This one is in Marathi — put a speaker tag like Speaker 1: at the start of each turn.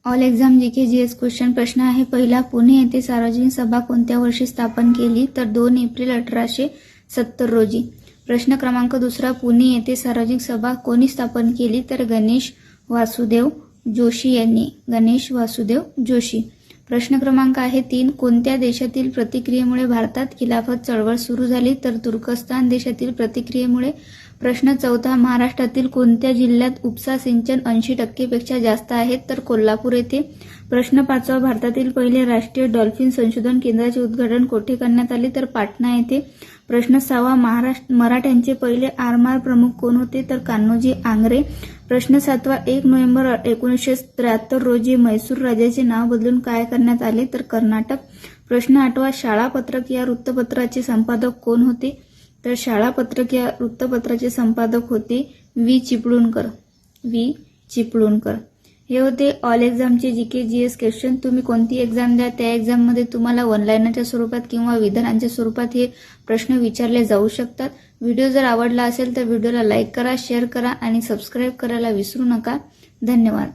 Speaker 1: All exam GK GS question प्रश्न आहे पहिला, पुणे येथे सार्वजनिक सभा कोणत्या वर्षी स्थापन केली? तर 2 एप्रिल 1870 रोजी. प्रश्न क्रमांक दुसरा, पुणे येथे सार्वजनिक सभा कोणी स्थापन केली? तर गणेश वासुदेव जोशी यांनी. गणेश वासुदेव जोशी. प्रश्न क्रमांक आहे 3, कोणत्या देशातील प्रतिक्रियेमुळे भारतात खिलाफत चळवळ सुरू झाली? तर तुर्कस्तान देशातील प्रतिक्रियेमुळे. प्रश्न चौथा, महाराष्ट्रातील कोणत्या जिल्ह्यात उपसा सिंचन 80% पेक्षा जास्त आहेत? तर कोल्हापूर येथे. प्रश्न पाचवा, भारतातील पहिले राष्ट्रीय डॉल्फिन संशोधन केंद्राचे उद्घाटन कोठे करण्यात आले? तर पाटणा येथे. प्रश्न सहावा, मराठ्यांचे पहिले आरमार प्रमुख कोण होते? तर कान्होजी आंग्रे. प्रश्न सातवा, 1 नोव्हेंबर 1973 रोजी म्हैसूर राज्याचे नाव बदलून काय करण्यात आले? तर कर्नाटक. प्रश्न आठवा, शाळा पत्रक या वृत्तपत्राचे संपादक कोण होते? तर शाळा पत्रक या वृत्तपत्राचे संपादक होते व्ही चिपळूणकर. व्ही चिपळूणकर. हे होते ऑल एक्झामचे जीके जीएस क्वेश्चन. तुम्ही कोणती एक्झाम द्या, त्या एक्झाममध्ये तुम्हाला वन लाईनरच्या स्वरूपात किंवा विधानांच्या स्वरूपात हे प्रश्न विचारले जाऊ शकतात. व्हिडिओ जर आवडला असेल तर व्हिडिओला लाईक करा, शेअर करा आणि सबस्क्राईब करायला विसरू नका. धन्यवाद.